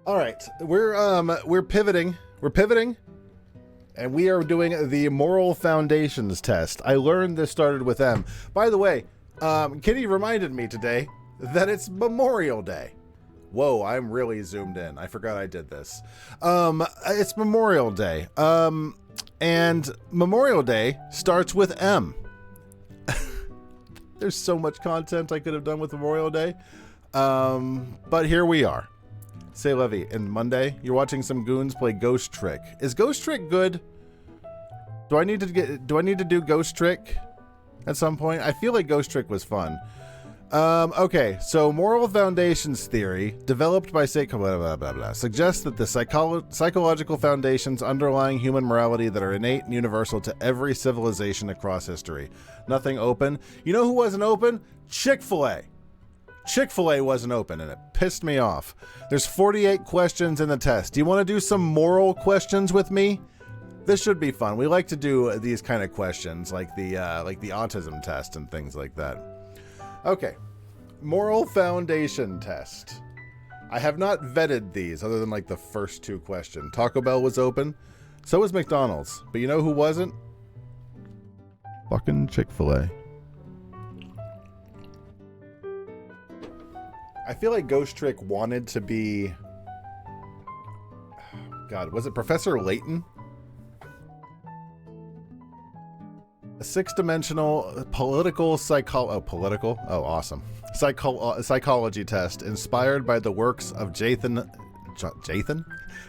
All right, we're pivoting. We're pivoting, and we are doing the moral foundations test. I learned this started with M. By the way, Kitty reminded me today that it's Memorial Day. Whoa, I'm really zoomed in. I forgot I did this. It's Memorial Day. And Memorial Day starts with M. There's so much content I could have done with Memorial Day. But here we are. Say Levy, and Monday, you're watching some goons play Ghost Trick. Is Ghost Trick good? Do I need to do Ghost Trick at some point? I feel like Ghost Trick was fun. Okay, so moral foundations theory, developed by suggests that the psychological foundations underlying human morality that are innate and universal to every civilization across history. Nothing open. You know who wasn't open? Chick-fil-A. Chick-fil-A wasn't open, and it pissed me off. There's 48 questions in the test. Do you want to do some moral questions with me? This should be fun. We like to do these kind of questions, like the autism test and things like that. Okay, moral foundation test. I have not vetted these other than like the first two questions. Taco Bell was open. So was McDonald's. But you know who wasn't? Fucking Chick-fil-A. I feel like Ghost Trick wanted to be... God, was it Professor Layton? A six-dimensional political political? Oh, awesome. Psychology test inspired by the works of Jonathan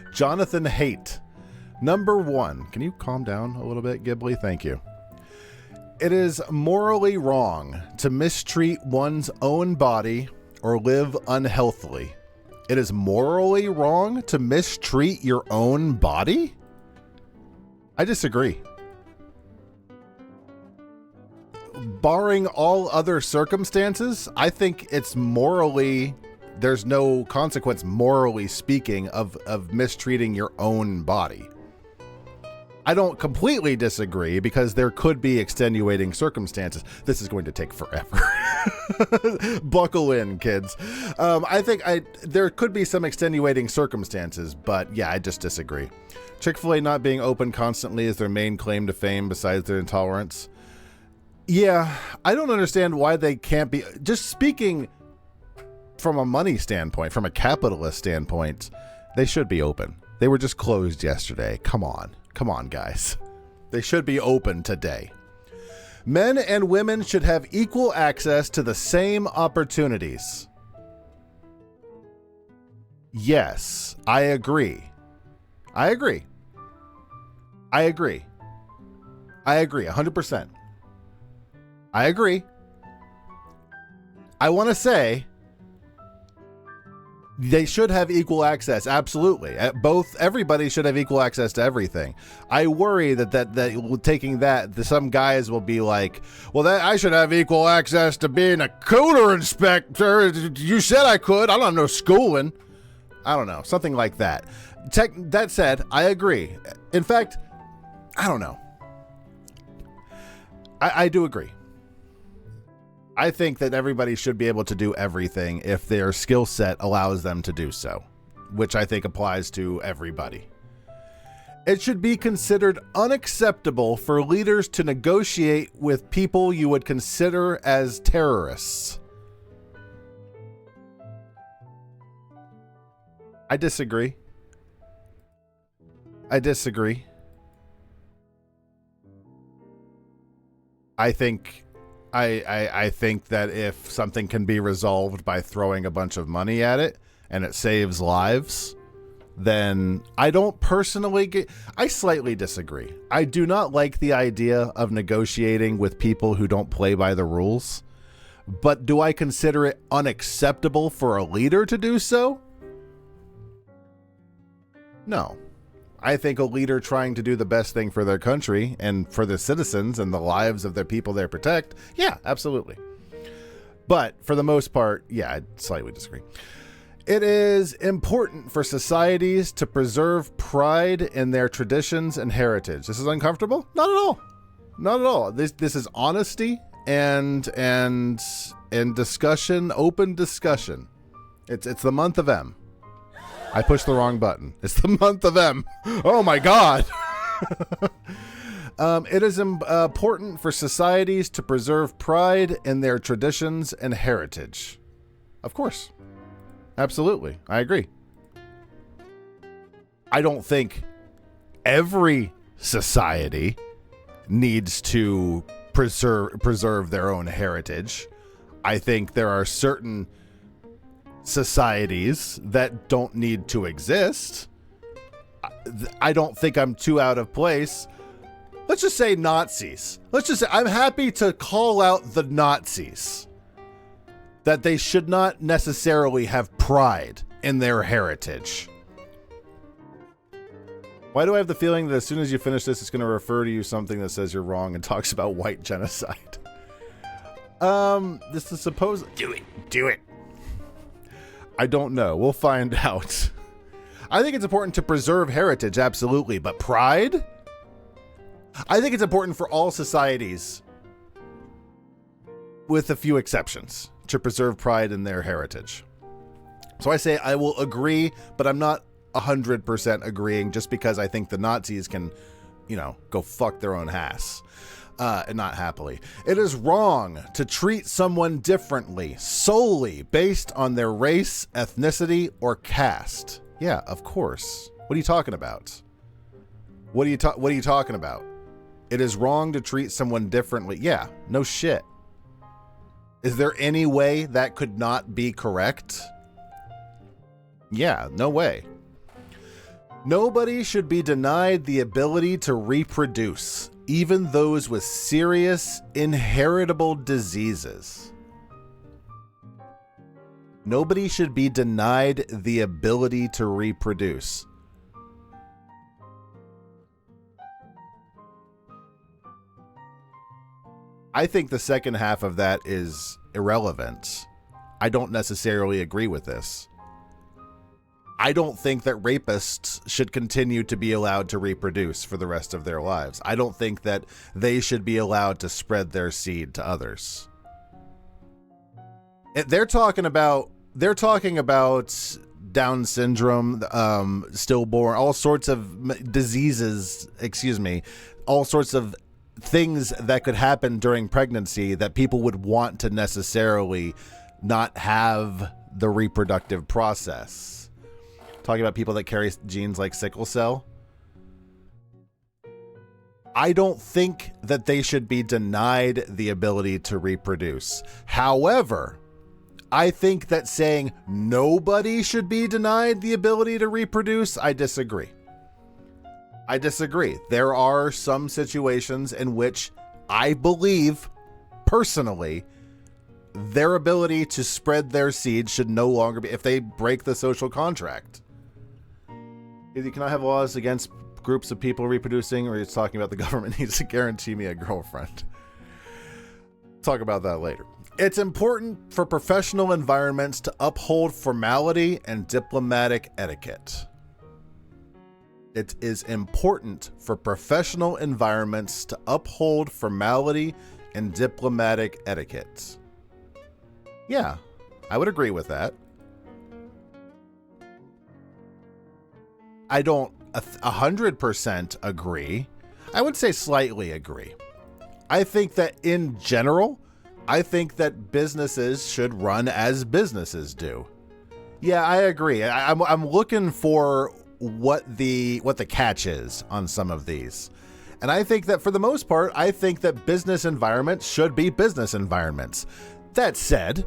Haidt. Number 1. Can you calm down a little bit, Ghibli? Thank you. It is morally wrong to mistreat one's own body or live unhealthily. It is morally wrong to mistreat your own body? I disagree. Barring all other circumstances, I think it's morally, there's no consequence, morally speaking, of mistreating your own body. I don't completely disagree because there could be extenuating circumstances. This is going to take forever. Buckle in, kids. I think there could be some extenuating circumstances, but yeah, I just disagree. Chick-fil-A not being open constantly is their main claim to fame besides their intolerance. Yeah, I don't understand why they can't be. Just speaking from a money standpoint, from a capitalist standpoint, they should be open. They were just closed yesterday. Come on, guys. They should be open today. Men and women should have equal access to the same opportunities. Yes, I agree. I agree 100%. I agree. I want to say they should have equal access. Absolutely. Everybody should have equal access to everything. I worry that taking that, some guys will be like, well, I should have equal access to being a cooler inspector. You said I could. I don't know schooling. I don't know. Something like that. That said, I agree. In fact, I don't know. I do agree. I think that everybody should be able to do everything if their skill set allows them to do so, which I think applies to everybody. It should be considered unacceptable for leaders to negotiate with people you would consider as terrorists. I disagree. I think that if something can be resolved by throwing a bunch of money at it and it saves lives, then I don't personally I slightly disagree. I do not like the idea of negotiating with people who don't play by the rules, but do I consider it unacceptable for a leader to do so? No. I think a leader trying to do the best thing for their country and for their citizens and the lives of their people they protect, yeah, absolutely. But for the most part, yeah, I slightly disagree. It is important for societies to preserve pride in their traditions and heritage. This is uncomfortable? Not at all. Not at all. This is honesty and discussion, open discussion. It's the month of M. I pushed the wrong button. It's the month of M. Oh my God. It is important for societies to preserve pride in their traditions and heritage. Of course. Absolutely. I agree. I don't think every society needs to preserve their own heritage. I think there are certain societies that don't need to exist. I don't think I'm too out of place. Let's just say Nazis. Let's just say I'm happy to call out the Nazis. That they should not necessarily have pride in their heritage. Why do I have the feeling that as soon as you finish this, it's going to refer to you something that says you're wrong and talks about white genocide? This is supposed... Do it. I don't know. We'll find out. I think it's important to preserve heritage, absolutely. But pride? I think it's important for all societies, with a few exceptions, to preserve pride in their heritage. So I say I will agree, but I'm not 100% agreeing just because I think the Nazis can, go fuck their own ass. And not happily. It is wrong to treat someone differently solely based on their race, ethnicity, or caste. Yeah, of course. What are you talking about? What are you talking about? It is wrong to treat someone differently. Yeah, no shit. Is there any way that could not be correct? Yeah, no way. Nobody should be denied the ability to reproduce, even those with serious inheritable diseases. Nobody should be denied the ability to reproduce. I think the second half of that is irrelevant. I don't necessarily agree with this. I don't think that rapists should continue to be allowed to reproduce for the rest of their lives. I don't think that they should be allowed to spread their seed to others. They're talking about Down syndrome, stillborn, all sorts of diseases, all sorts of things that could happen during pregnancy that people would want to necessarily not have the reproductive process. Talking about people that carry genes like sickle cell. I don't think that they should be denied the ability to reproduce. However, I think that saying nobody should be denied the ability to reproduce, I disagree. There are some situations in which I believe, personally, their ability to spread their seed should no longer be, if they break the social contract. You cannot have laws against groups of people reproducing, or he's talking about the government needs to guarantee me a girlfriend. Talk about that later. It's important for professional environments to uphold formality and diplomatic etiquette. It is important for professional environments to uphold formality and diplomatic etiquette. Yeah, I would agree with that. I don't 100% agree. I would say slightly agree. I think that in general, I think that businesses should run as businesses do. Yeah, I agree. I'm looking for what the catch is on some of these. And I think that for the most part, I think that business environments should be business environments. That said,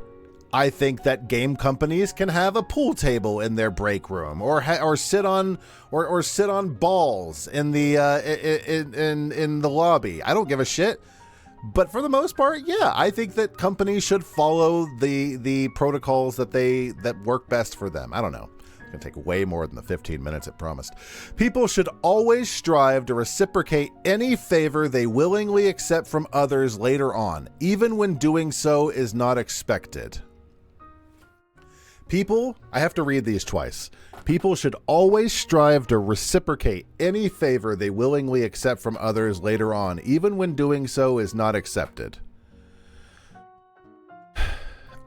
I think that game companies can have a pool table in their break room, or sit on balls in the in the lobby. I don't give a shit. But for the most part, yeah, I think that companies should follow the protocols that work best for them. I don't know. It's gonna take way more than the 15 minutes it promised. People should always strive to reciprocate any favor they willingly accept from others later on, even when doing so is not expected. I have to read these twice. People should always strive to reciprocate any favor they willingly accept from others later on, even when doing so is not accepted.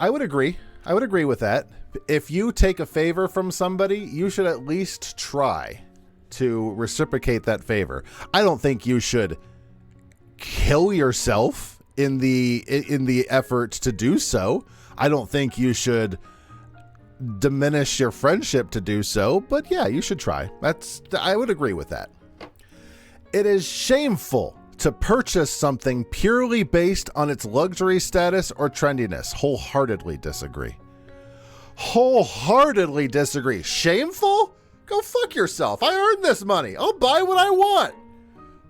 I would agree. I would agree with that. If you take a favor from somebody, you should at least try to reciprocate that favor. I don't think you should kill yourself in the effort to do so. I don't think you should diminish your friendship to do so, but yeah, you should try. I would agree with that. It is shameful to purchase something purely based on its luxury status or trendiness. Wholeheartedly disagree. Wholeheartedly disagree. Shameful? Go fuck yourself. I earned this money. I'll buy what I want.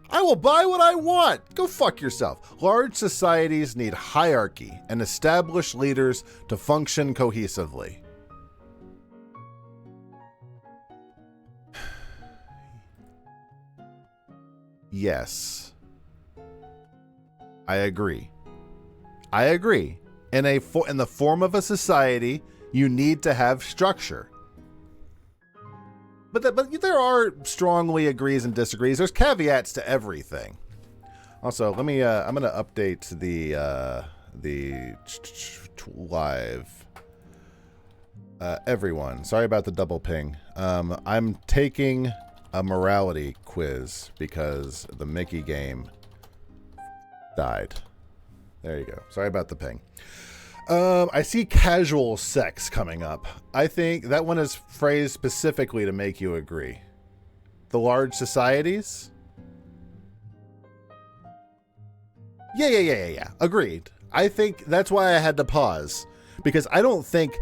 I will buy what I want. Go fuck yourself. Large societies need hierarchy and established leaders to function cohesively. Yes. I agree. I agree. In the form of a society, you need to have structure. But there are strongly agrees and disagrees. There's caveats to everything. Also, let me. I'm gonna update the live. Everyone, sorry about the double ping. I'm taking a morality quiz because the Mickey game died. There you go. Sorry about the ping. I see casual sex coming up. I think that one is phrased specifically to make you agree. The large societies? Yeah. Agreed. I think that's why I had to pause. Because I don't think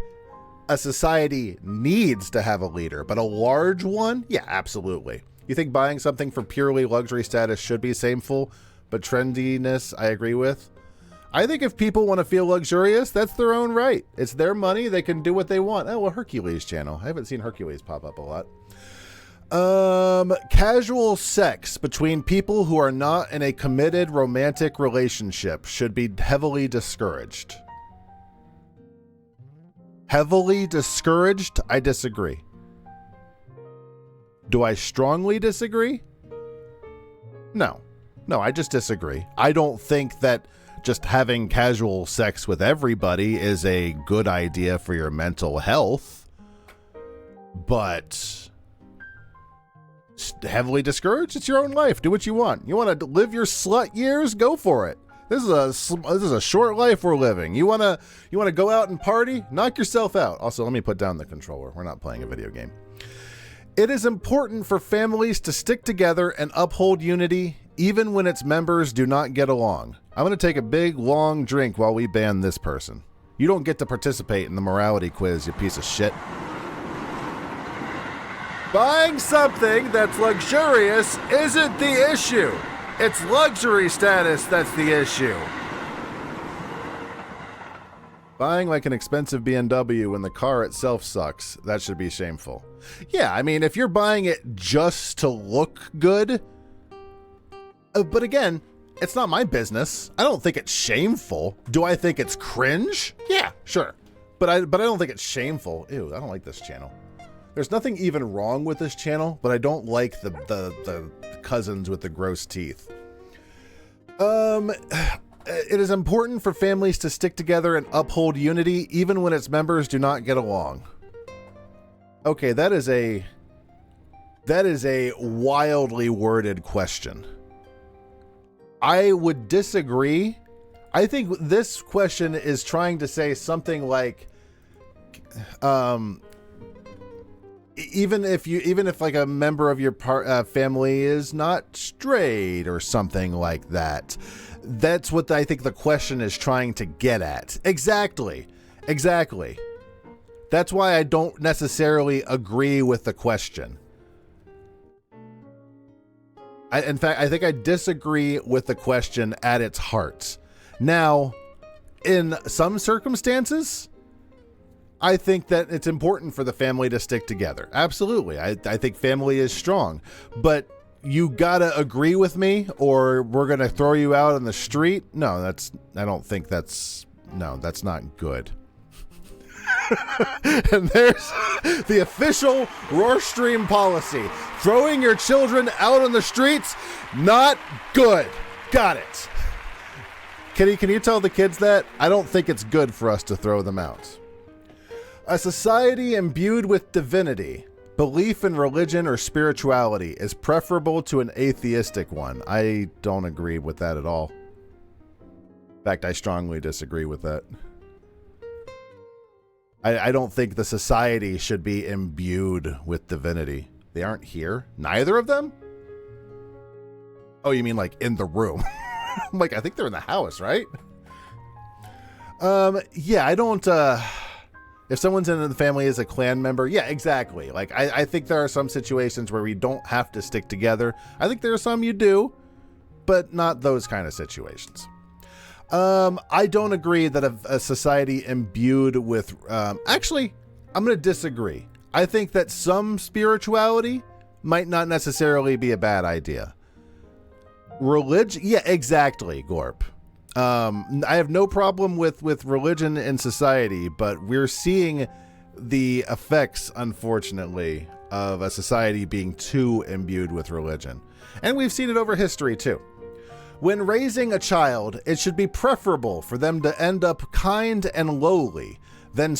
a society needs to have a leader, but a large one? Yeah, absolutely. You think buying something for purely luxury status should be shameful, but trendiness, I agree with. I think if people want to feel luxurious, that's their own right. It's their money. They can do what they want. Oh, well, Hercules channel. I haven't seen Hercules pop up a lot. Casual sex between people who are not in a committed romantic relationship should be heavily discouraged. Heavily discouraged? I disagree. Do I strongly disagree? No, I just disagree. I don't think that just having casual sex with everybody is a good idea for your mental health, but heavily discouraged. It's your own life. Do what you want. You want to live your slut years? Go for it. This is a short life we're living. You want to go out and party? Knock yourself out. Also, let me put down the controller. We're not playing a video game. It is important for families to stick together and uphold unity, even when its members do not get along. I'm going to take a big, long drink while we ban this person. You don't get to participate in the morality quiz, you piece of shit. Buying something that's luxurious isn't the issue. It's luxury status that's the issue. Buying like an expensive BMW when the car itself sucks, that should be shameful. Yeah, I mean, if you're buying it just to look good, but again, it's not my business. I don't think it's shameful. Do I think it's cringe? Yeah, sure. But I don't think it's shameful. Ew, I don't like this channel. There's nothing even wrong with this channel, but I don't like the cousins with the gross teeth. It is important for families to stick together and uphold unity, even when its members do not get along. Okay, that is a wildly worded question. I would disagree. I think this question is trying to say something like, even if like a member of your family is not straight or something like that. That's what I think the question is trying to get at. Exactly. That's why I don't necessarily agree with the question. In fact, I think I disagree with the question at its heart. Now, in some circumstances, I think that it's important for the family to stick together. Absolutely. I think family is strong. But you gotta agree with me or we're gonna throw you out on the street. No, that's not good. And there's the official Roarstream policy. Throwing your children out on the streets, not good. Got it. Can you tell the kids that? I don't think it's good for us to throw them out. A society imbued with divinity, belief in religion or spirituality, is preferable to an atheistic one. I don't agree with that at all. In fact, I strongly disagree with that. I don't think the society should be imbued with divinity. They aren't here. Neither of them? Oh, you mean like in the room? I'm like, I think they're in the house, right? Yeah, I don't, if someone's in the family as a clan member, yeah, exactly. Like, I think there are some situations where we don't have to stick together. I think there are some you do, but not those kind of situations. I don't agree that a society imbued with, actually, I'm going to disagree. I think that some spirituality might not necessarily be a bad idea. Religion, yeah, exactly, Gorp. I have no problem with religion in society, but we're seeing the effects, unfortunately, of a society being too imbued with religion. And we've seen it over history, too. When raising a child, it should be preferable for them to end up kind and lowly than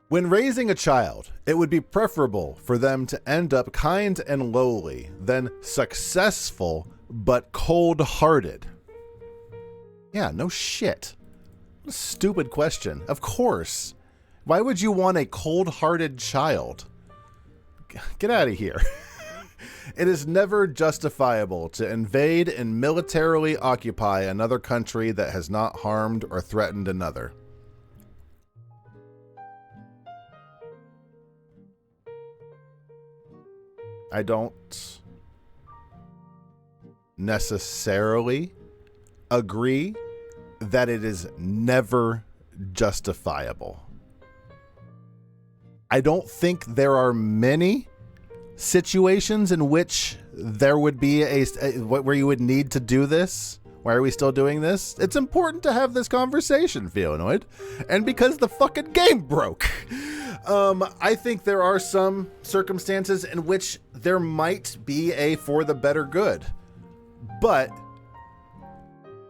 When raising a child, it would be preferable for them to end up kind and lowly than successful but cold-hearted. Yeah, no shit. What a stupid question. Of course. Why would you want a cold-hearted child? Get out of here. It is never justifiable to invade and militarily occupy another country that has not harmed or threatened another. I don't necessarily agree that it is never justifiable. I don't think there are many situations in which there would be where you would need to do this. Why are we still doing this? It's important to have this conversation, Feonoid. And because the fucking game broke. I think there are some circumstances in which there might be a for the better good. But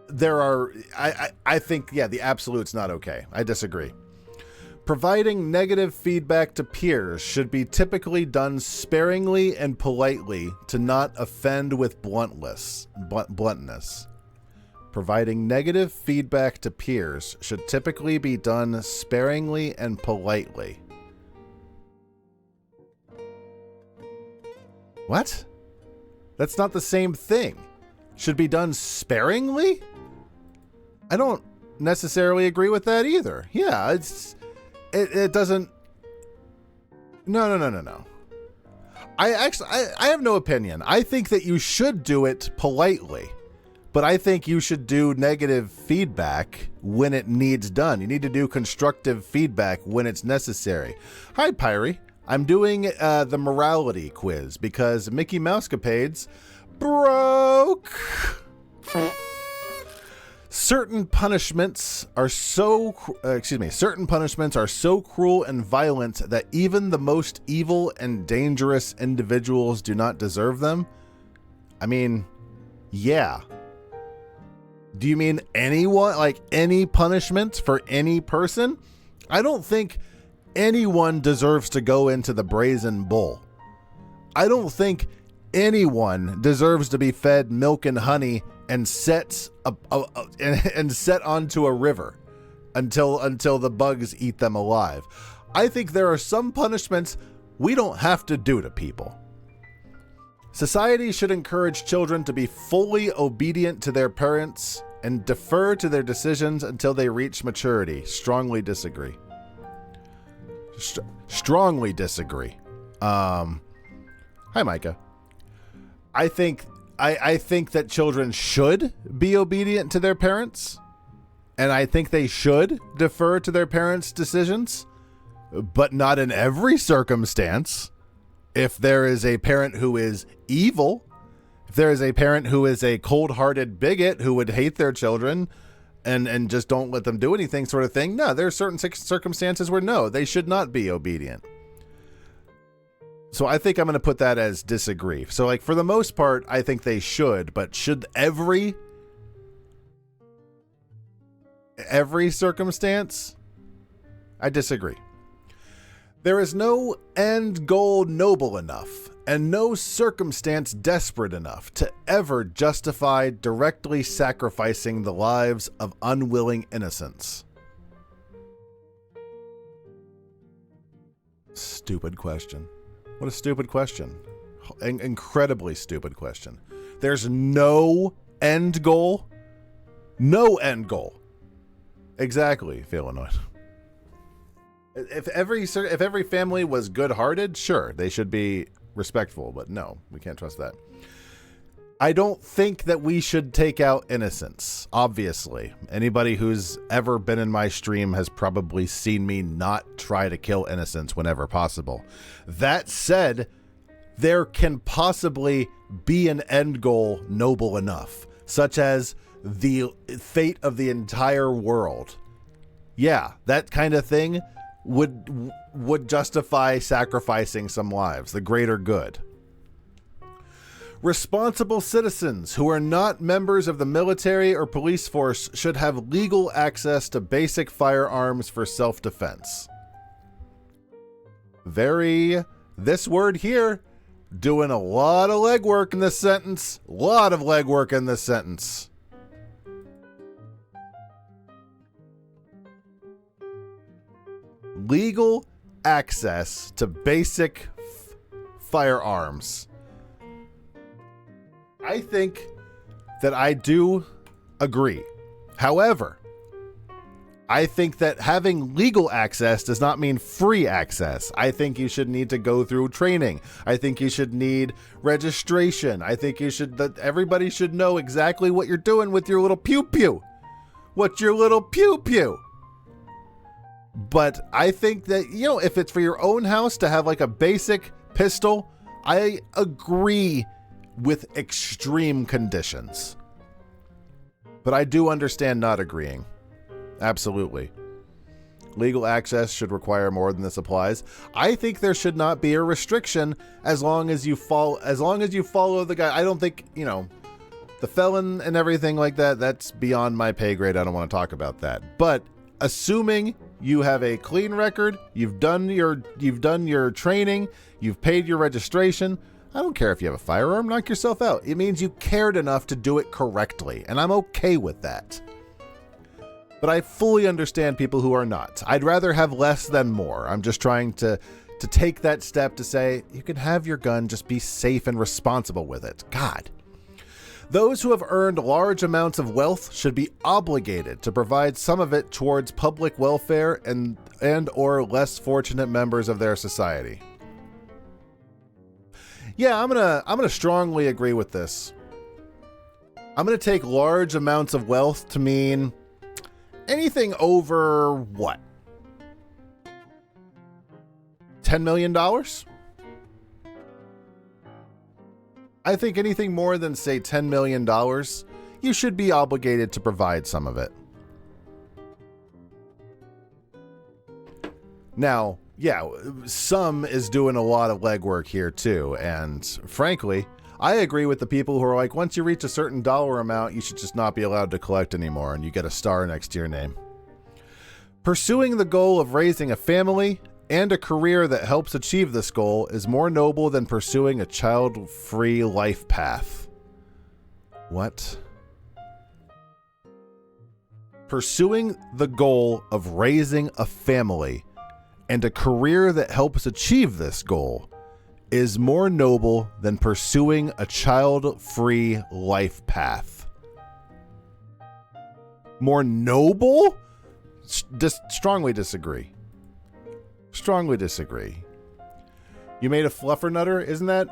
there are, I think, yeah, the absolute's not okay. I disagree. Providing negative feedback to peers should be typically done sparingly and politely to not offend with bluntness. Providing negative feedback to peers should typically be done sparingly and politely. What? That's not the same thing. Should be done sparingly? I don't necessarily agree with that either. Yeah, it doesn't. No. I have no opinion. I think that you should do it politely, but I think you should do negative feedback when it needs done. You need to do constructive feedback when it's necessary. Hi, Pyrie. I'm doing the morality quiz because Mickey Mousecapades broke. Certain punishments are so cruel and violent that even the most evil and dangerous individuals do not deserve them. I mean, yeah. Do you mean anyone, like any punishment for any person? I don't think anyone deserves to go into the brazen bull. I don't think anyone deserves to be fed milk and honey and set onto a river until the bugs eat them alive. I think there are some punishments we don't have to do to people. Society should encourage children to be fully obedient to their parents and defer to their decisions until they reach maturity. Strongly disagree. Strongly disagree. Hi, Micah. I think that children should be obedient to their parents, and I think they should defer to their parents' decisions, but not in every circumstance. If there is a parent who is evil, if there is a parent who is a cold-hearted bigot who would hate their children and just don't let them do anything sort of thing, no, there are certain circumstances where no, they should not be obedient. So I think I'm going to put that as disagree. So like for the most part, I think they should, but should every circumstance? I disagree. There is no end goal noble enough and no circumstance desperate enough to ever justify directly sacrificing the lives of unwilling innocents. Stupid question. What a stupid question. Incredibly stupid question. There's no end goal. No end goal. Exactly, Phalanoid. If every family was good-hearted, sure, they should be respectful, but no, we can't trust that. I don't think that we should take out innocence, obviously. Anybody who's ever been in my stream has probably seen me not try to kill innocents whenever possible. That said, there can possibly be an end goal noble enough, such as the fate of the entire world. Yeah, that kind of thing would justify sacrificing some lives, the greater good. Responsible citizens who are not members of the military or police force should have legal access to basic firearms for self-defense. This word here, doing a lot of legwork in this sentence. Lot of legwork in this sentence. Legal access to basic firearms. I think that I do agree. However, I think that having legal access does not mean free access. I think you should need to go through training. I think you should need registration. I think that everybody should know exactly what you're doing with your little pew-pew. What's your little pew-pew? But I think that, if it's for your own house to have like a basic pistol, I agree with extreme conditions. But I do understand not agreeing. Absolutely. Legal access should require more than this applies. I think there should not be a restriction as long as you follow the guy. I don't think, the felon and everything like that, that's beyond my pay grade. I don't want to talk about that. But assuming you have a clean record, you've done your training, you've paid your registration, I don't care if you have a firearm, knock yourself out. It means you cared enough to do it correctly, and I'm okay with that. But I fully understand people who are not. I'd rather have less than more. I'm just trying to take that step to say, you can have your gun, just be safe and responsible with it. God. Those who have earned large amounts of wealth should be obligated to provide some of it towards public welfare and or less fortunate members of their society. Yeah, I'm gonna strongly agree with this. I'm gonna take large amounts of wealth to mean anything over what? $10 million? I think anything more than, say, $10 million, you should be obligated to provide some of it. Now, yeah, some is doing a lot of legwork here too, and frankly, I agree with the people who are like, once you reach a certain dollar amount, you should just not be allowed to collect anymore, and you get a star next to your name. Pursuing the goal of raising a family and a career that helps achieve this goal is more noble than pursuing a child-free life path. What? Pursuing the goal of raising a family and a career that helps achieve this goal is more noble than pursuing a child-free life path. More noble? Strongly disagree. Strongly disagree. You made a fluffernutter? Isn't that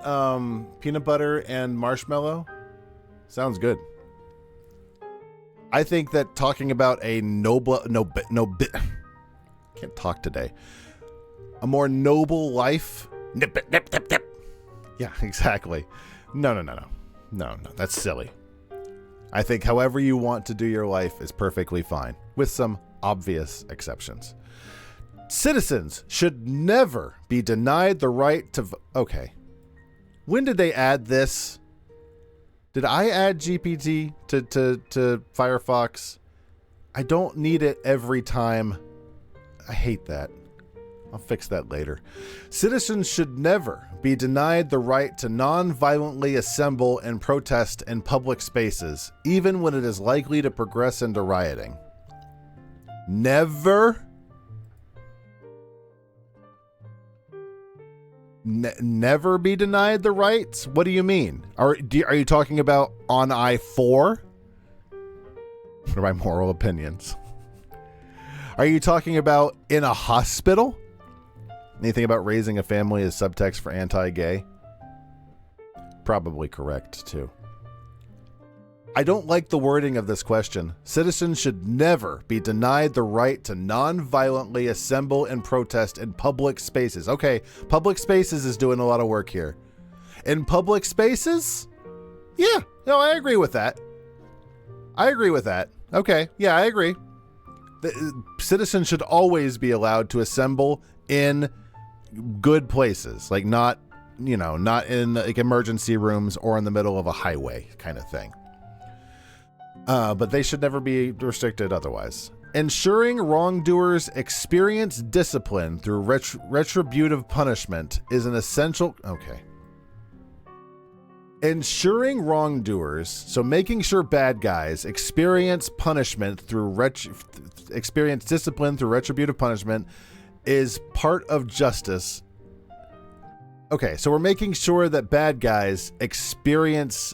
peanut butter and marshmallow? Sounds good. I think that talking about a can't talk today. A more noble life. Nip, nip, nip, nip. Yeah, exactly. No. That's silly. I think however you want to do your life is perfectly fine, with some obvious exceptions. Citizens should never be denied the right to okay. When did they add this? Did I add GPT to Firefox? I don't need it every time. I hate that. I'll fix that later. Citizens should never be denied the right to non-violently assemble and protest in public spaces, even when it is likely to progress into rioting. Never? Never be denied the rights? What do you mean? Are you talking about on I-4? What are my moral opinions? Are you talking about in a hospital? Anything about raising a family is subtext for anti-gay? Probably correct, too. I don't like the wording of this question. Citizens should never be denied the right to non-violently assemble and protest in public spaces. Okay, public spaces is doing a lot of work here. In public spaces? Yeah, no, I agree with that. Okay, yeah, I agree. Citizens should always be allowed to assemble in good places, like not in like emergency rooms or in the middle of a highway kind of thing. But they should never be restricted otherwise. Ensuring wrongdoers experience discipline through retributive punishment is an essential... Okay. Ensuring wrongdoers, so making sure bad guys experience punishment through experience discipline through retributive punishment is part of justice. Okay, so we're making sure that bad guys experience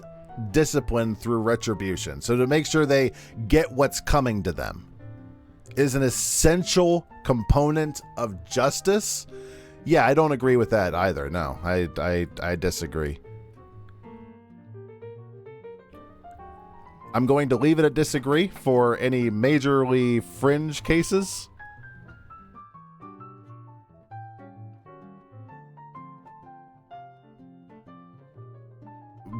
discipline through retribution. So to make sure they get what's coming to them is an essential component of justice. Yeah, I don't agree with that either. No, I disagree. I'm going to leave it at disagree for any majorly fringe cases.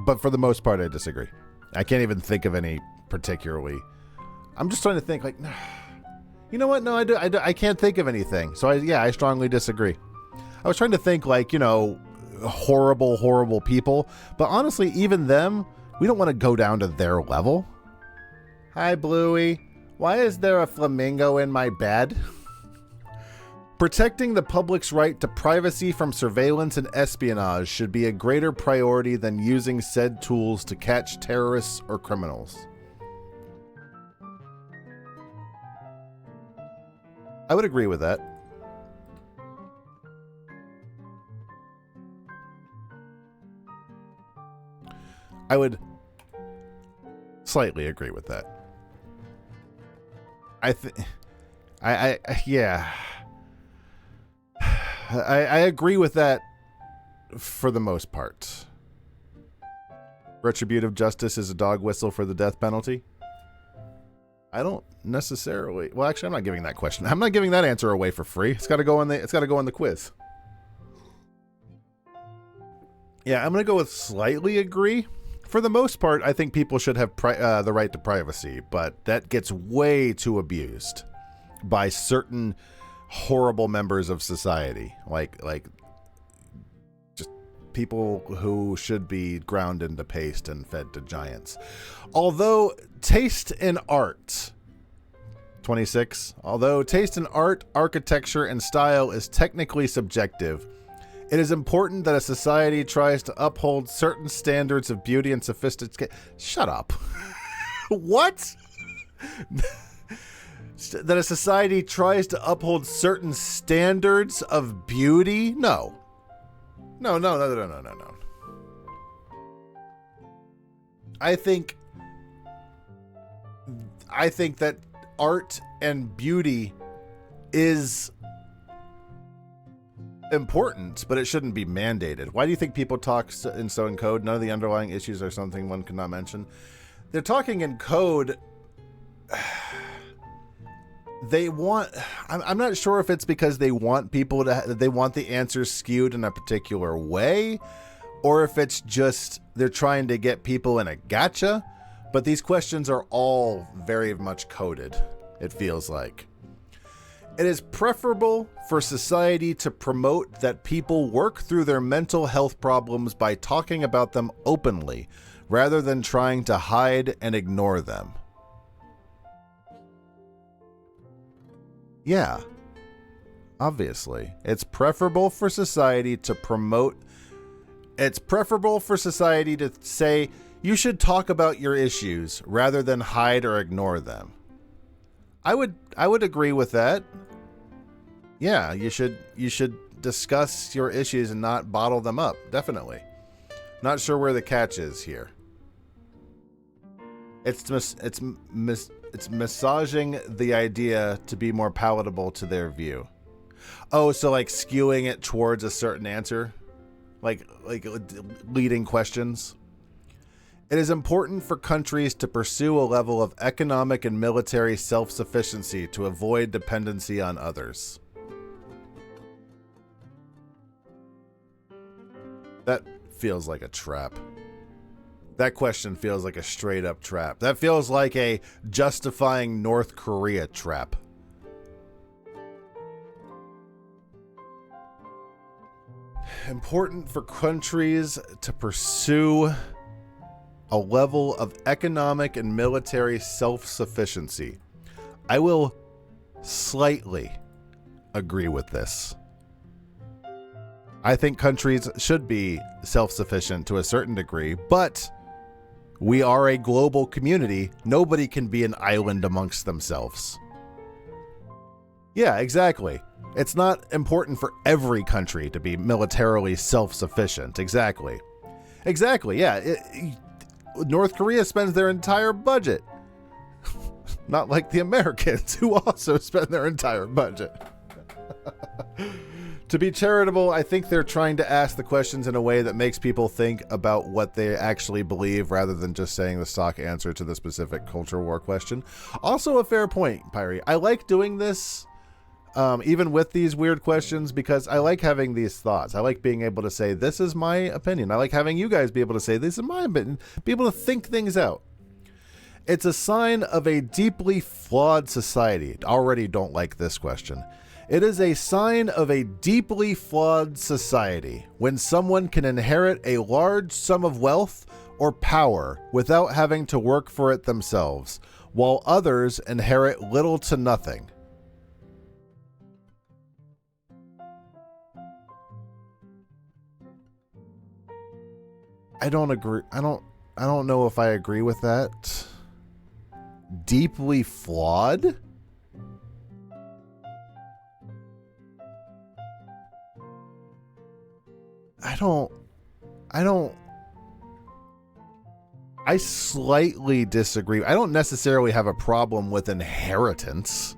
But for the most part, I disagree. I can't even think of any particularly. I'm just trying to think like, you know what? No, I can't think of anything. So I strongly disagree. I was trying to think like, horrible people. But honestly, even them, we don't want to go down to their level. Hi, Bluey. Why is there a flamingo in my bed? Protecting the public's right to privacy from surveillance and espionage should be a greater priority than using said tools to catch terrorists or criminals. I would agree with that. I would slightly agree with that. Yeah. I agree with that for the most part. Retributive justice is a dog whistle for the death penalty. I don't necessarily. Well, actually, I'm not giving that question. I'm not giving that answer away for free. It's got to go on the quiz. Yeah, I'm going to go with slightly agree. For the most part, I think people should have the right to privacy, but that gets way too abused by certain horrible members of society, like just people who should be ground into paste and fed to giants. Although taste in art, 26, although taste in art, architecture, and style is technically subjective, it is important that a society tries to uphold certain standards of beauty and sophistication. Shut up. What? That a society tries to uphold certain standards of beauty? No. No. I think that art and beauty is important, but it shouldn't be mandated. Why do you think people talk in so in code? None of the underlying issues are something one could not mention. They're talking in code. They want, I'm not sure if it's because they want people they want the answers skewed in a particular way, or if it's just they're trying to get people in a gotcha, but these questions are all very much coded, it feels like. It is preferable for society to promote that people work through their mental health problems by talking about them openly, rather than trying to hide and ignore them. Yeah, obviously. It's preferable for society to say you should talk about your issues rather than hide or ignore them. I would agree with that. Yeah, you should discuss your issues and not bottle them up. Definitely. Not sure where the catch is here. It's massaging the idea to be more palatable to their view. Oh, so like skewing it towards a certain answer, like leading questions. It is important for countries to pursue a level of economic and military self-sufficiency to avoid dependency on others. That feels like a trap. That question feels like a straight up trap. That feels like a justifying North Korea trap. Important for countries to pursue a level of economic and military self-sufficiency. I will slightly agree with this. I think countries should be self-sufficient to a certain degree, but we are a global community. Nobody can be an island amongst themselves. Yeah, exactly. It's not important for every country to be militarily self-sufficient. Exactly. Yeah. North Korea spends their entire budget. Not like the Americans, who also spend their entire budget. To be charitable, I think they're trying to ask the questions in a way that makes people think about what they actually believe rather than just saying the stock answer to the specific culture war question. Also a fair point, Pyrie. I like doing this, even with these weird questions, because I like having these thoughts. I like being able to say, this is my opinion. I like having you guys be able to say, this is my opinion. Be able to think things out. It's a sign of a deeply flawed society. Already don't like this question. It is a sign of a deeply flawed society when someone can inherit a large sum of wealth or power without having to work for it themselves, while others inherit little to nothing. I don't agree. I don't know if I agree with that. Deeply flawed? I slightly disagree. I don't necessarily have a problem with inheritance.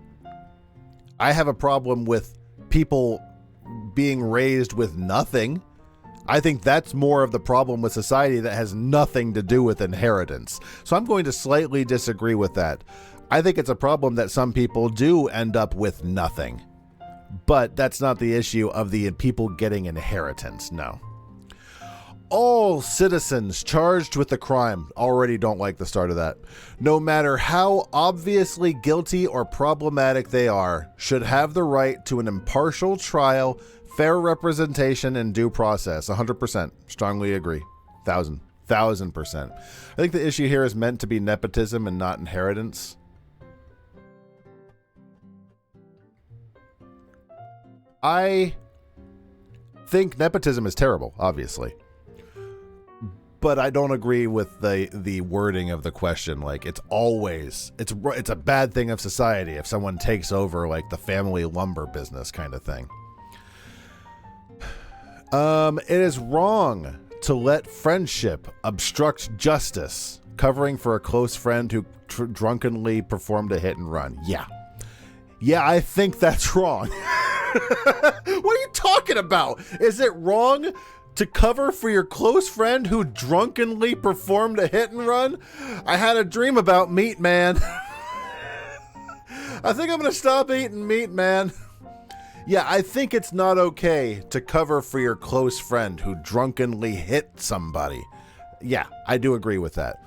I have a problem with people being raised with nothing. I think that's more of the problem with society that has nothing to do with inheritance. So I'm going to slightly disagree with that. I think it's a problem that some people do end up with nothing. But that's not the issue of the people getting inheritance, no. All citizens charged with the crime, already don't like the start of that, no matter how obviously guilty or problematic they are, should have the right to an impartial trial, fair representation, and due process. 100%. Strongly agree. 1,000%. I think the issue here is meant to be nepotism and not inheritance. I think nepotism is terrible, obviously. But I don't agree with the wording of the question. Like, it's a bad thing of society if someone takes over like the family lumber business kind of thing. It is wrong to let friendship obstruct justice, covering for a close friend who drunkenly performed a hit and run. Yeah, I think that's wrong. What are you talking about? Is it wrong to cover for your close friend who drunkenly performed a hit and run? I had a dream about meat, man. I think I'm going to stop eating meat, man. Yeah, I think it's not okay to cover for your close friend who drunkenly hit somebody. Yeah, I do agree with that.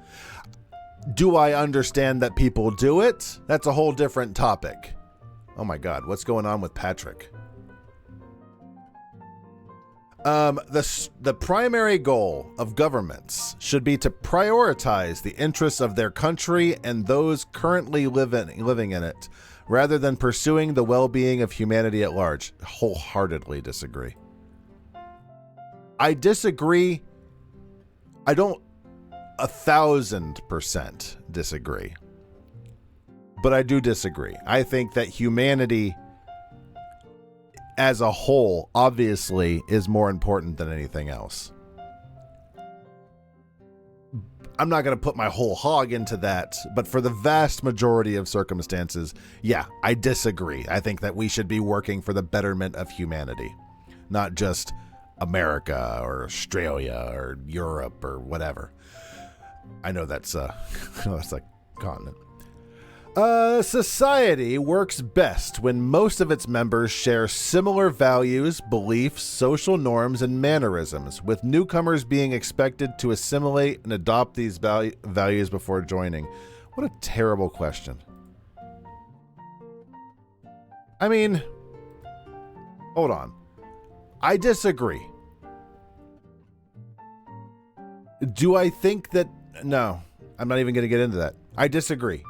Do I understand that people do it? That's a whole different topic. Oh my God, what's going on with Patrick? The primary goal of governments should be to prioritize the interests of their country and those currently living in it, rather than pursuing the well-being of humanity at large. Wholeheartedly disagree. I disagree. I don't 1,000% disagree. But I do disagree. I think that humanity as a whole, obviously, is more important than anything else. I'm not going to put my whole hog into that, but for the vast majority of circumstances, yeah, I disagree. I think that we should be working for the betterment of humanity, not just America or Australia or Europe or whatever. I know that's that's a continent. Society works best when most of its members share similar values, beliefs, social norms, and mannerisms, with newcomers being expected to assimilate and adopt these values before joining. What a terrible question. I mean, hold on. I disagree. Do I think that... No, I'm not even going to get into that. I disagree.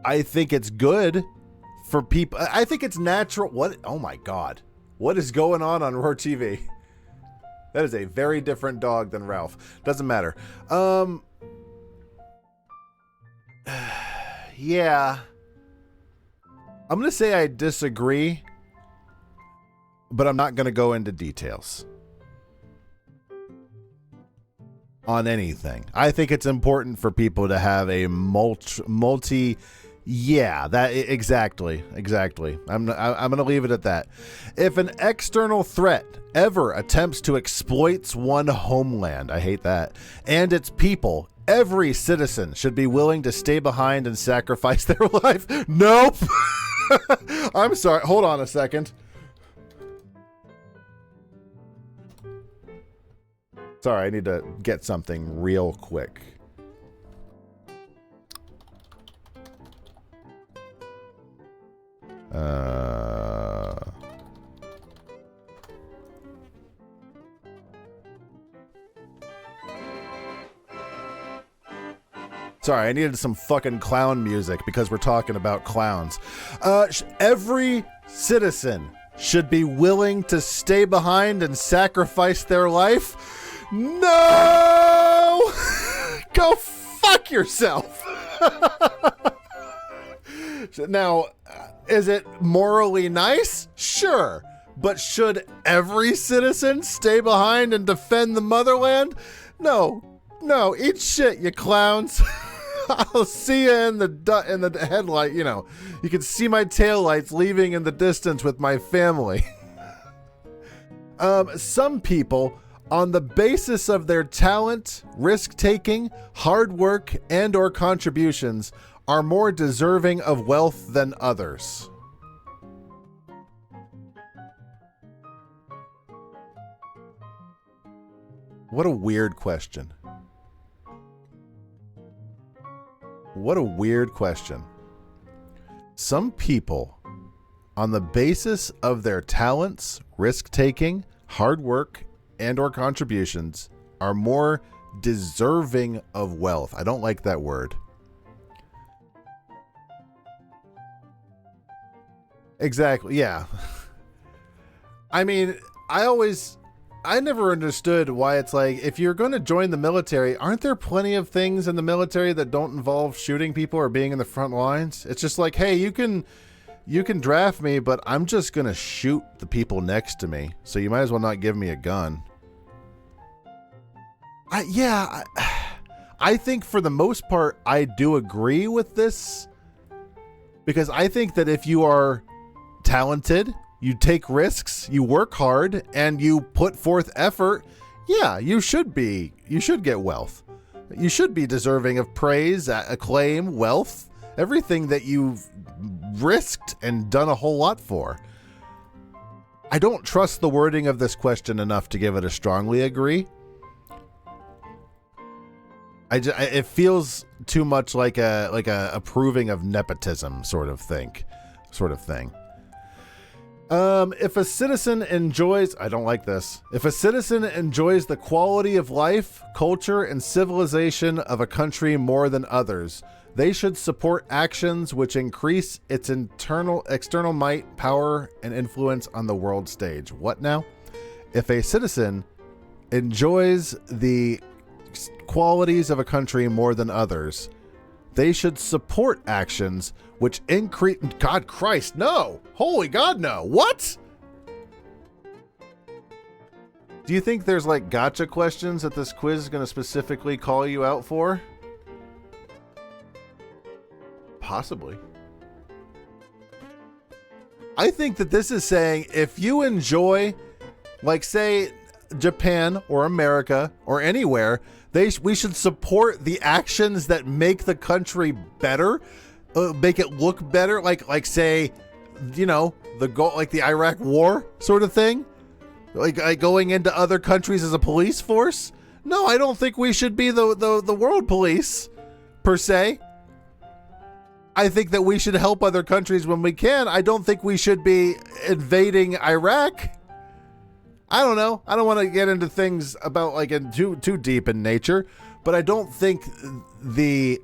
I think it's good for people. I think it's natural. What? Oh my God. What is going on Roar TV? That is a very different dog than Ralph. Doesn't matter. Yeah. I'm going to say I disagree, but I'm not going to go into details on anything. I think it's important for people to have a multi yeah, that exactly. I'm going to leave it at that. If an external threat ever attempts to exploit one homeland, I hate that, and its people, every citizen should be willing to stay behind and sacrifice their life. Nope. I'm sorry. Hold on a second. Sorry, I need to get something real quick. Sorry, I needed some fucking clown music because we're talking about clowns. Every citizen should be willing to stay behind and sacrifice their life. No! Go fuck yourself. Now, is it morally nice? Sure. But should every citizen stay behind and defend the motherland? No. No, eat shit, you clowns. I'll see you in the headlight, you know. You can see my taillights leaving in the distance with my family. Some people, on the basis of their talent, risk-taking, hard work, and or contributions, are more deserving of wealth than others. What a weird question. What a weird question. Some people, on the basis of their talents, risk-taking, hard work, and or contributions, are more deserving of wealth. I don't like that word. Exactly, yeah. I mean, I never understood why it's like, if you're going to join the military, aren't there plenty of things in the military that don't involve shooting people or being in the front lines? It's just like, hey, you can draft me, but I'm just going to shoot the people next to me. So you might as well not give me a gun. I think for the most part, I do agree with this, because I think that if you are talented, you take risks, you work hard, and you put forth effort, yeah, you should get wealth. You should be deserving of praise, acclaim, wealth, everything that you've risked and done a whole lot for. I don't trust the wording of this question enough to give it a strongly agree. It feels too much like a approving of nepotism sort of thing. If a citizen enjoys, I don't like this. If a citizen enjoys the quality of life, culture, and civilization of a country more than others, they should support actions which increase its external might, power, and influence on the world stage. What now? If a citizen enjoys the qualities of a country more than others, they should support actions which increase... God Christ, no! Holy God, no! What? Do you think there's like gotcha questions that this quiz is going to specifically call you out for? Possibly. I think that this is saying if you enjoy, like say, Japan or America or anywhere, we should support the actions that make the country better, make it look better, like say, you know, the goal, like the Iraq War sort of thing, like going into other countries as a police force. No, I don't think we should be the world police per se. I think that we should help other countries when we can. I don't think we should be invading Iraq. I don't know. I don't want to get into things about like too deep in nature, but I don't think the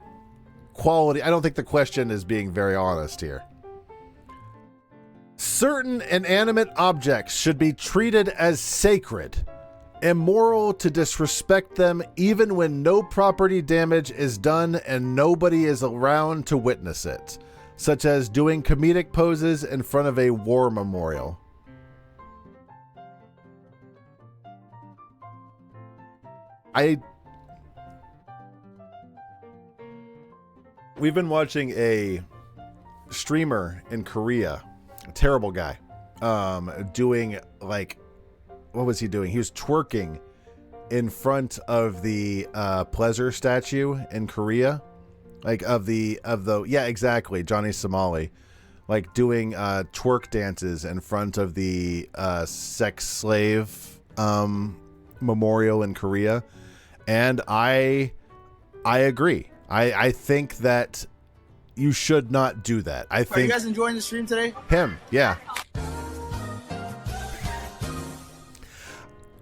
quality, I don't think the question is being very honest here. Certain inanimate objects should be treated as sacred, immoral to disrespect them even when no property damage is done and nobody is around to witness it, such as doing comedic poses in front of a war memorial. We've been watching a streamer in Korea, a terrible guy, doing like, what was he doing? He was twerking in front of the pleasure statue in Korea, like of the yeah, exactly, Johnny Somali, like doing twerk dances in front of the sex slave memorial in Korea. And I agree. I think that you should not do that. I think. Are you guys enjoying the stream today? Him, yeah.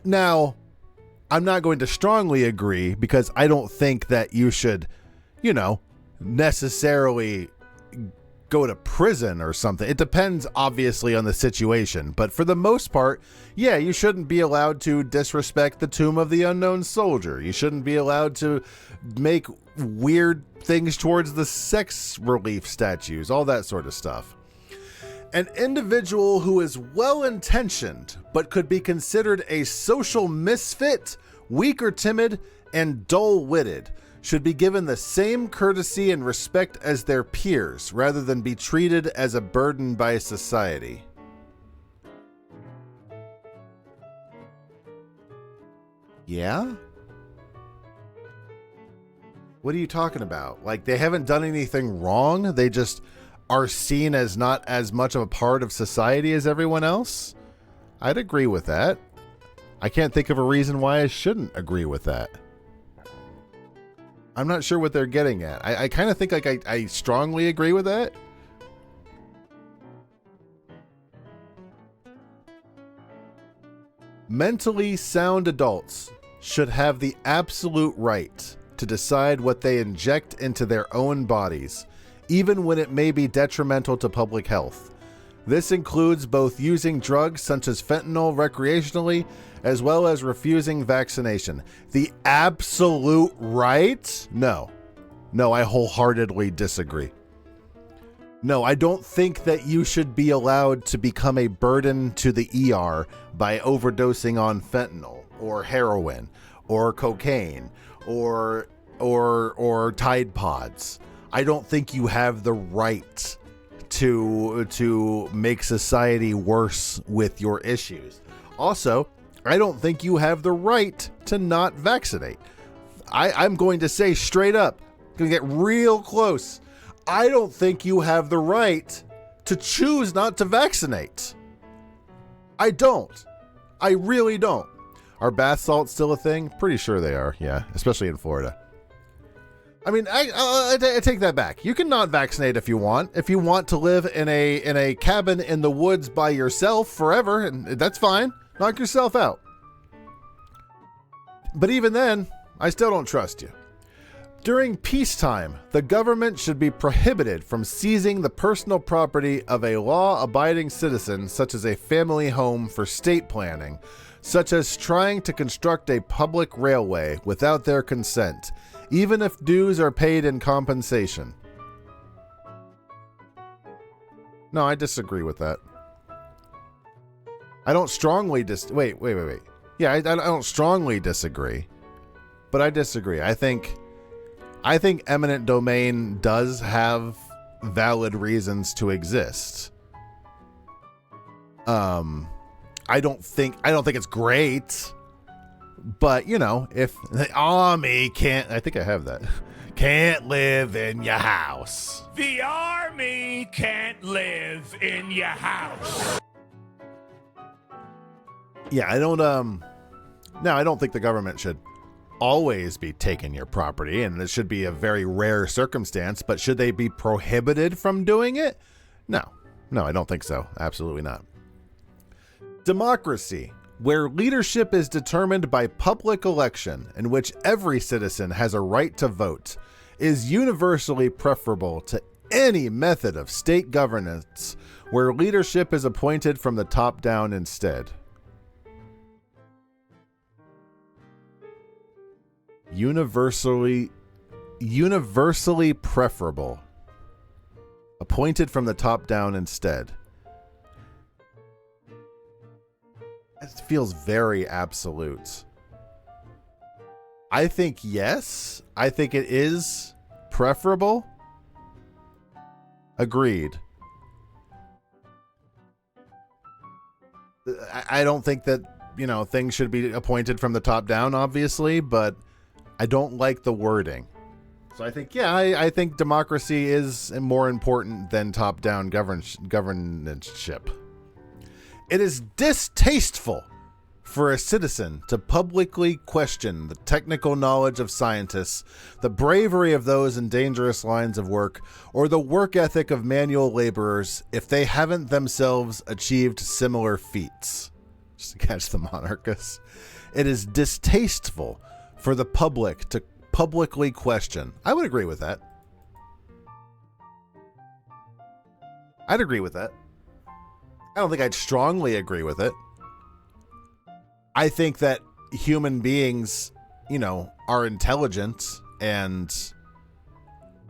Now, I'm not going to strongly agree because I don't think that you should, you know, necessarily go to prison or something. It depends obviously on the situation, but for the most part, yeah, you shouldn't be allowed to disrespect the tomb of the unknown soldier. You shouldn't be allowed to make weird things towards the sex relief statues, all that sort of stuff. An individual who is well-intentioned but could be considered a social misfit, weak or timid, and dull-witted should be given the same courtesy and respect as their peers, rather than be treated as a burden by society. Yeah? What are you talking about? Like, they haven't done anything wrong? They just are seen as not as much of a part of society as everyone else? I'd agree with that. I can't think of a reason why I shouldn't agree with that. I'm not sure what they're getting at. I kind of think like I strongly agree with that. Mentally sound adults should have the absolute right to decide what they inject into their own bodies, even when it may be detrimental to public health. This includes both using drugs such as fentanyl recreationally, as well as refusing vaccination. The absolute right? No, I wholeheartedly disagree. No, I don't think that you should be allowed to become a burden to the ER by overdosing on fentanyl or heroin or cocaine or Tide Pods. I don't think you have the right to make society worse with your issues. Also, I don't think you have the right to not vaccinate. I'm going to say straight up, going to get real close. I don't think you have the right to choose not to vaccinate. I don't. I really don't. Are bath salts still a thing? Pretty sure they are, yeah, especially in Florida. I mean, I take that back. You can not vaccinate if you want. If you want to live in a cabin in the woods by yourself forever, and that's fine. Knock yourself out. But even then, I still don't trust you. During peacetime, the government should be prohibited from seizing the personal property of a law-abiding citizen, such as a family home for state planning, such as trying to construct a public railway without their consent, even if dues are paid in compensation. No, I disagree with that. I don't strongly wait. Yeah, I don't strongly disagree, but I disagree. I think eminent domain does have valid reasons to exist. I don't think it's great, but if the army can't, I think I have that, can't live in your house. The army can't live in your house. Yeah, I don't think the government should always be taking your property, and it should be a very rare circumstance, but should they be prohibited from doing it? No, I don't think so. Absolutely not. Democracy, where leadership is determined by public election, in which every citizen has a right to vote, is universally preferable to any method of state governance where leadership is appointed from the top down instead. Universally preferable. Appointed from the top down instead. It feels very absolute. I think yes. I think it is preferable. Agreed. I don't think that, things should be appointed from the top down, obviously, but I don't like the wording. So I think, I think democracy is more important than top-down governance-ship. It is distasteful for a citizen to publicly question the technical knowledge of scientists, the bravery of those in dangerous lines of work, or the work ethic of manual laborers if they haven't themselves achieved similar feats. Just to catch the monarchists. It is distasteful for the public to publicly question. I would agree with that. I'd agree with that. I don't think I'd strongly agree with it. I think that human beings, are intelligent, and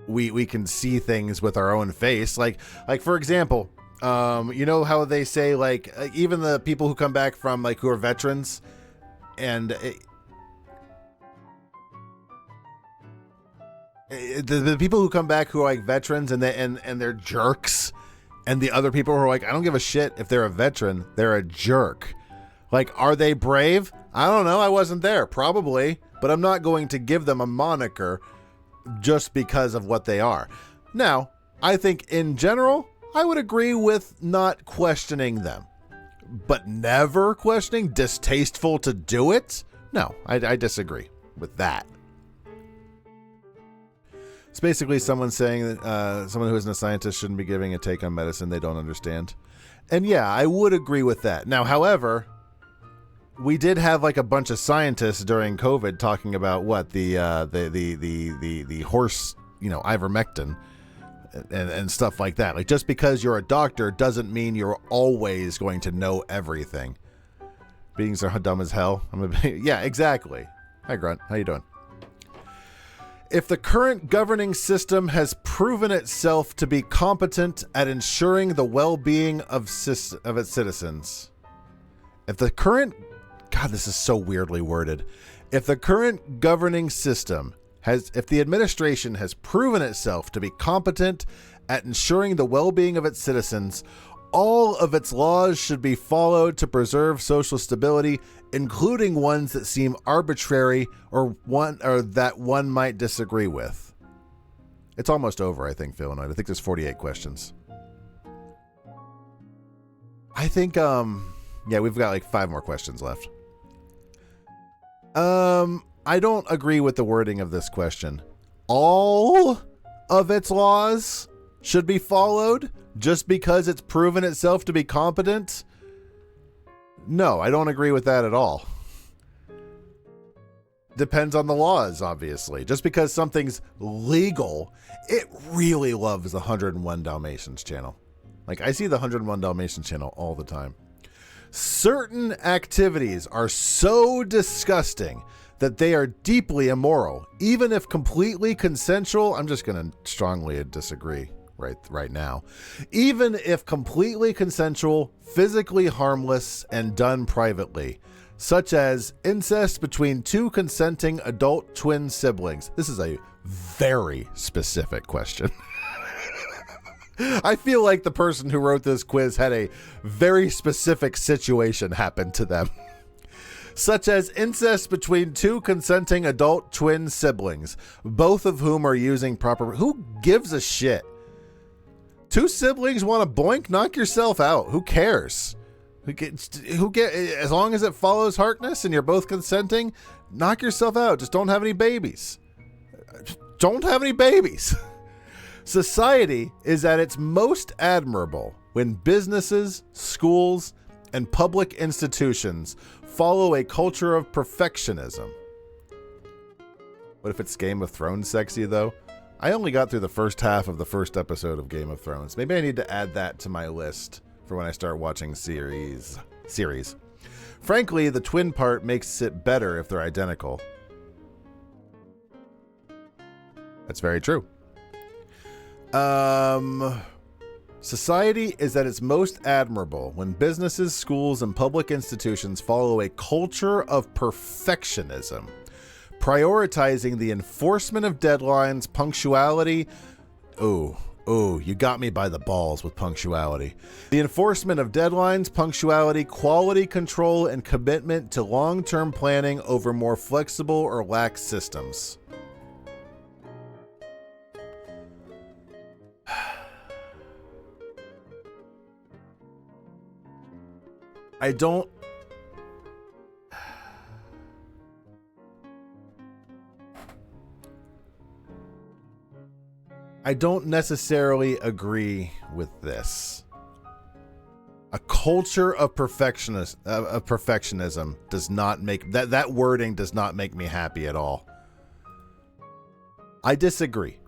we can see things with our own face. Like for example, how they say even the people who come back from who are veterans, and the people who come back who are veterans and they're jerks, and the other people who are I don't give a shit if they're a veteran, they're a jerk. Are they brave? I don't know. I wasn't there. Probably. But I'm not going to give them a moniker just because of what they are. Now, I think in general, I would agree with not questioning them. But never questioning, distasteful to do it? No, I disagree with that. It's basically someone saying that someone who isn't a scientist shouldn't be giving a take on medicine they don't understand. And yeah, I would agree with that. Now, however, we did have a bunch of scientists during COVID talking about what the horse, ivermectin and stuff like that. Just because you're a doctor doesn't mean you're always going to know everything. Beings are dumb as hell. Yeah, exactly. Hi, Grunt. How you doing? If the current governing system has proven itself to be competent at ensuring the well-being of its citizens, if the current God, this is so weirdly worded. If the current governing system if the administration has proven itself to be competent at ensuring the well-being of its citizens, all of its laws should be followed to preserve social stability, including ones that seem arbitrary or that one might disagree with. It's almost over, I think, Philinoid. I think there's 48 questions. I think, we've got 5 more questions left. I don't agree with the wording of this question. all of its laws should be followed just because it's proven itself to be competent? No, I don't agree with that at all. Depends on the laws, obviously. Just because something's legal, it really loves the 101 Dalmatians channel. Like, I see the 101 Dalmatians channel all the time. Certain activities are so disgusting that they are deeply immoral, even if completely consensual. I'm just going to strongly disagree right now. Even if completely consensual, physically harmless, and done privately, such as incest between two consenting adult twin siblings. This is a very specific question. I feel like the person who wrote this quiz had a very specific situation happen to them. Such as incest between two consenting adult twin siblings, both of whom are using proper... Who gives a shit? Two siblings want to boink? Knock yourself out. Who cares? As long as it follows Harkness and you're both consenting, knock yourself out. Just don't have any babies. Don't have any babies. Society is at its most admirable when businesses, schools, and public institutions follow a culture of perfectionism. What if it's Game of Thrones sexy, though? I only got through the first half of the first episode of Game of Thrones. Maybe I need to add that to my list for when I start watching series. Frankly, the twin part makes it better if they're identical. That's very true. Society is at its most admirable when businesses, schools, and public institutions follow a culture of perfectionism, prioritizing the enforcement of deadlines, punctuality. Oh, you got me by the balls with punctuality. The enforcement of deadlines, punctuality, quality control, and commitment to long-term planning over more flexible or lax systems. I don't necessarily agree with this. A culture of perfectionism does not make that wording does not make me happy at all. I disagree.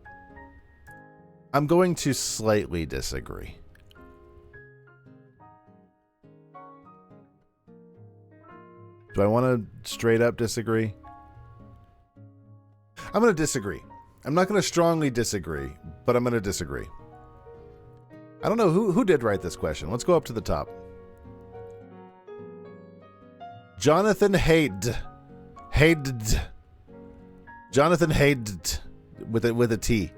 I'm going to slightly disagree. Do I want to straight up disagree? I'm going to disagree. I'm not going to strongly disagree, but I'm going to disagree. I don't know who did write this question. Let's go up to the top. Jonathan Haid. Jonathan Haid with a T.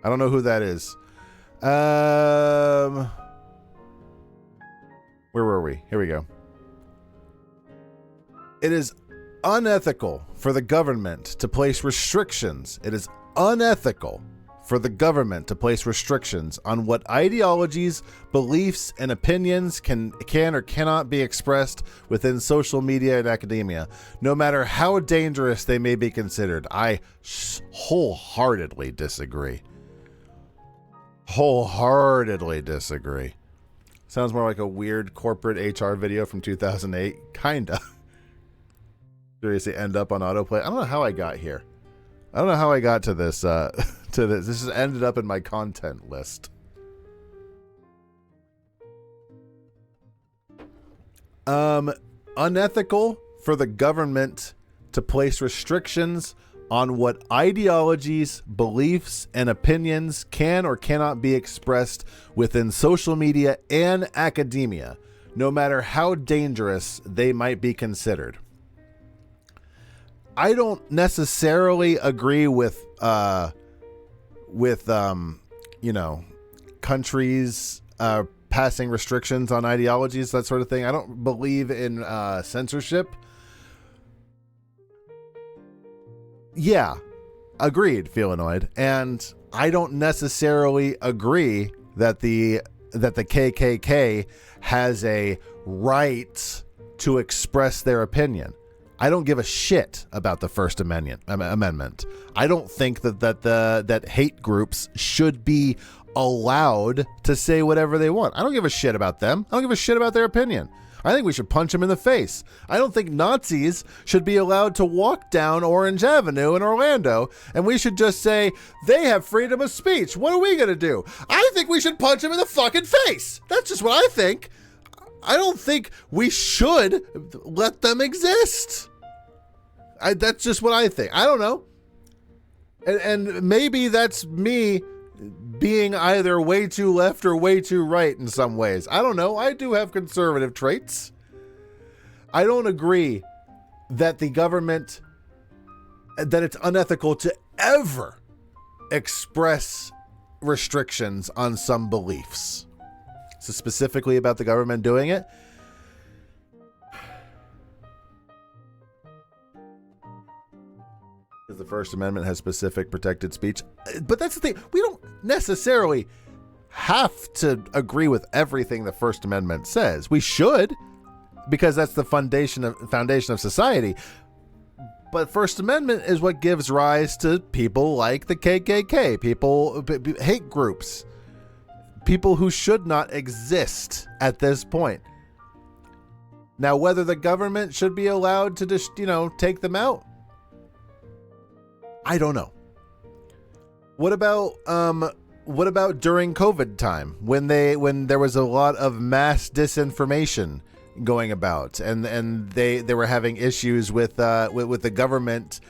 I don't know who that is. Where were we? Here we go. It is unethical for the government to place restrictions. It is unethical for the government to place restrictions on what ideologies, beliefs, and opinions can or cannot be expressed within social media and academia, no matter how dangerous they may be considered. I wholeheartedly disagree. Wholeheartedly disagree. Sounds more like a weird corporate HR video from 2008. Kinda. Seriously, end up on autoplay. I don't know how I got here. I don't know how I got to this. To this. This just ended up in my content list. Unethical for the government to place restrictions on what ideologies, beliefs, and opinions can or cannot be expressed within social media and academia, no matter how dangerous they might be considered. I don't necessarily agree with countries passing restrictions on ideologies, that sort of thing. I don't believe in censorship. Yeah, agreed, Feelanoid. And I don't necessarily agree that the KKK has a right to express their opinion. I don't give a shit about the First Amendment. I don't think that hate groups should be allowed to say whatever they want. I don't give a shit about them. I don't give a shit about their opinion. I think we should punch them in the face. I don't think Nazis should be allowed to walk down Orange Avenue in Orlando, and we should just say, they have freedom of speech. What are we going to do? I think we should punch them in the fucking face. That's just what I think. I don't think we should let them exist. That's just what I think. I don't know. And maybe that's me being either way too left or way too right in some ways. I don't know. I do have conservative traits. I don't agree that the government, that it's unethical to ever express restrictions on some beliefs. So specifically about the government doing it. Because the First Amendment has specific protected speech. But that's the thing. We don't necessarily have to agree with everything the First Amendment says. We should, because that's the foundation of society. But First Amendment is what gives rise to people like the KKK, people, hate groups, people who should not exist at this point. Now, whether the government should be allowed to just, take them out, I don't know. What about during COVID time when there was a lot of mass disinformation going about, and they were having issues with the government,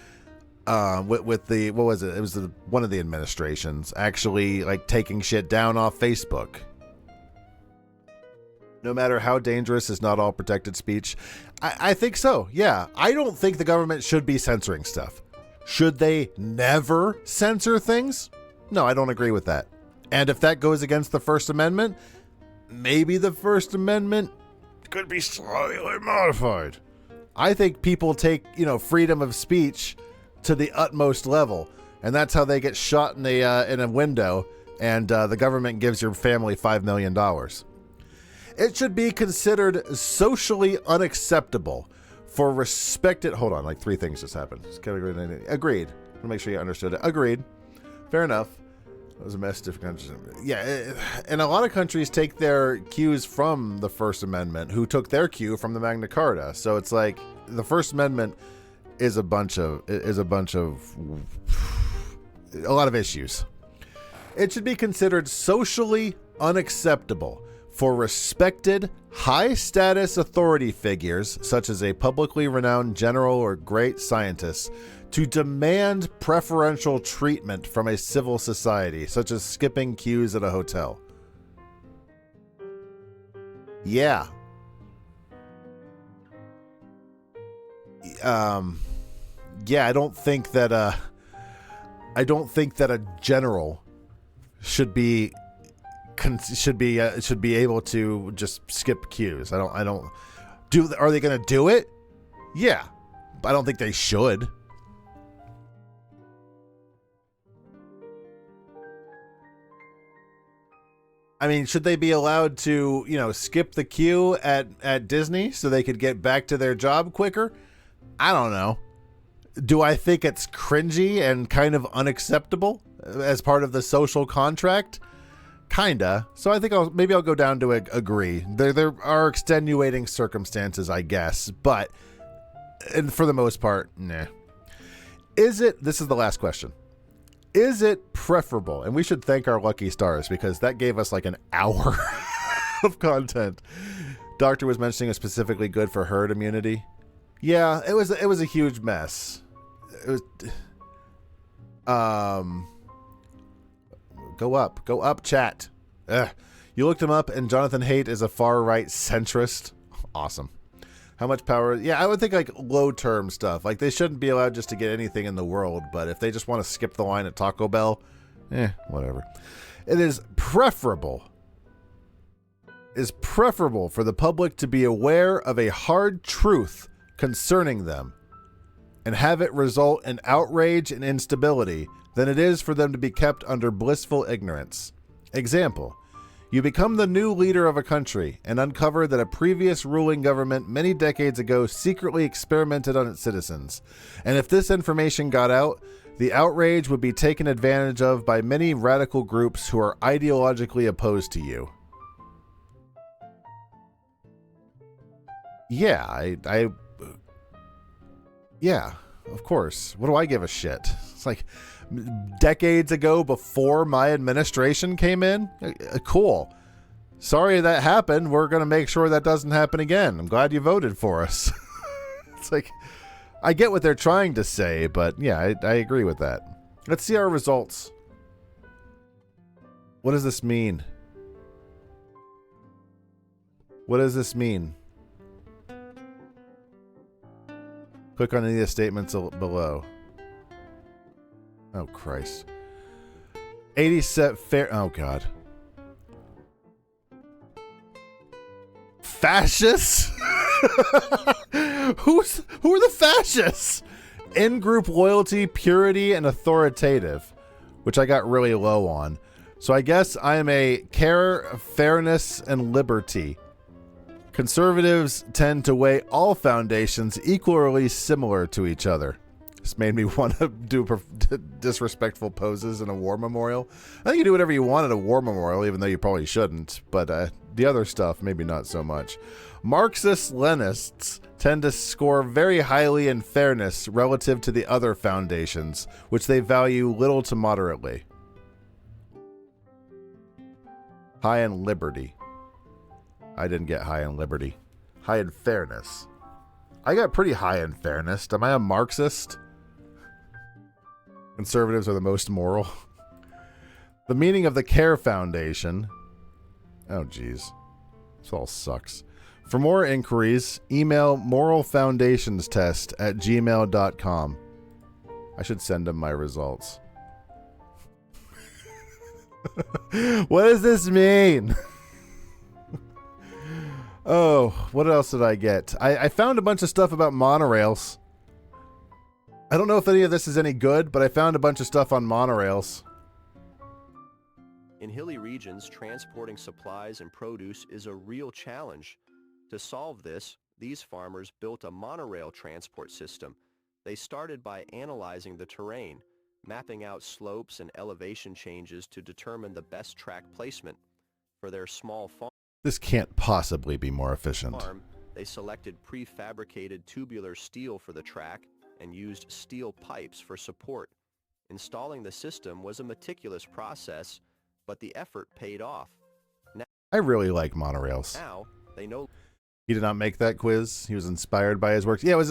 with the, what was it? It was one of the administrations actually like taking shit down off Facebook. No matter how dangerous is not all protected speech. I think so. Yeah. I don't think the government should be censoring stuff. Should they never censor things? No, I don't agree with that. And if that goes against the First Amendment, maybe the First Amendment could be slightly modified. I think people take, freedom of speech to the utmost level, and that's how they get shot in a window, and the government gives your family $5 million. It should be considered socially unacceptable for respected... Hold on, like 3 things just happened. Agreed. I'll make sure you understood it. Agreed. Fair enough. It was a mess. Different countries. Yeah, and a lot of countries take their cues from the First Amendment, who took their cue from the Magna Carta. So it's like the First Amendment is a lot of issues. It should be considered socially unacceptable for respected, high-status authority figures, such as a publicly renowned general or great scientist, to demand preferential treatment from a civil society, such as skipping queues at a hotel. Yeah. Yeah, I don't think that a general should be able to just skip queues. Are they going to do it? Yeah, but I don't think they should. I mean, should they be allowed to, skip the queue at Disney so they could get back to their job quicker? I don't know. Do I think it's cringy and kind of unacceptable as part of the social contract? Kinda. So I think I'll go down to agree. There are extenuating circumstances, I guess, but and for the most part, nah. This is the last question. Is it preferable? And we should thank our lucky stars because that gave us like an hour of content. Doctor was mentioning it's specifically good for herd immunity. Yeah, it was a huge mess. It was Go up, chat. Ugh. You looked him up, and Jonathan Haidt is a far-right centrist. Awesome. How much power? Yeah, I would think like low-term stuff. Like they shouldn't be allowed just to get anything in the world, but if they just want to skip the line at Taco Bell, whatever. It is preferable for the public to be aware of a hard truth concerning them and have it result in outrage and instability than it is for them to be kept under blissful ignorance. Example, You become the new leader of a country and uncover that a previous ruling government many decades ago secretly experimented on its citizens. And if this information got out, the outrage would be taken advantage of by many radical groups who are ideologically opposed to you. Yeah, yeah, of course. What do I give a shit? It's like decades ago before my administration came in. Cool. Sorry that happened. We're going to make sure that doesn't happen again. I'm glad you voted for us. It's like, I get what they're trying to say, but yeah, I agree with that. Let's see our results. What does this mean? What does this mean? Click on any of the statements below. Oh, Christ. 87 fair. Oh, God. Fascists? Who are the fascists? In-group loyalty, purity, and authoritative, which I got really low on. So I guess I am a care, fairness, and liberty. Conservatives tend to weigh all foundations equally similar to each other. This made me want to do disrespectful poses in a war memorial. I think you do whatever you want at a war memorial, even though you probably shouldn't. But the other stuff, maybe not so much. Marxist-Leninists tend to score very highly in fairness relative to the other foundations, which they value little to moderately. High in liberty. I didn't get high in liberty. High in fairness. I got pretty high in fairness. Am I a Marxist? Conservatives are the most moral. The meaning of the CARE Foundation. Oh, geez. This all sucks. For more inquiries, email moralfoundationstest@gmail.com. I should send them my results. What does this mean? Oh, what else did I get? I found a bunch of stuff about monorails. I don't know if any of this is any good, but I found a bunch of stuff on monorails. In hilly regions, transporting supplies and produce is a real challenge. To solve this, these farmers built a monorail transport system. They started by analyzing the terrain, mapping out slopes and elevation changes to determine the best track placement. For their small farm, This can't possibly be more efficient. they selected prefabricated tubular steel for the track and used steel pipes for support. Installing the system was a meticulous process, but the effort paid off. I really like monorails. Now, they no He did not make that quiz. He was inspired by his works. Yeah,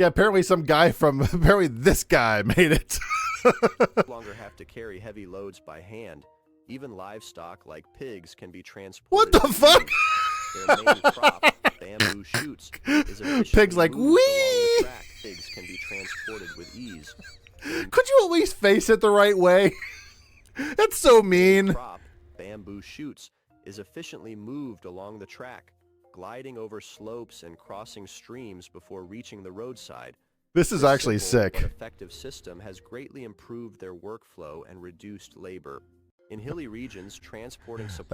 apparently some guy from apparently this guy made it. longer have to carry heavy loads by hand. Even livestock like pigs can be transported. What the fuck? Their main crop, bamboo shoots, is efficiently Pigs like, moved along wee! the track. Pigs can be transported with ease. Could you at least face it the right way? That's so mean. Crop, bamboo shoots, is efficiently moved along the track, gliding over slopes and crossing streams before reaching the roadside. This is actually simple sick. but effective system has greatly improved their workflow and reduced labor. In hilly regions, transporting supplies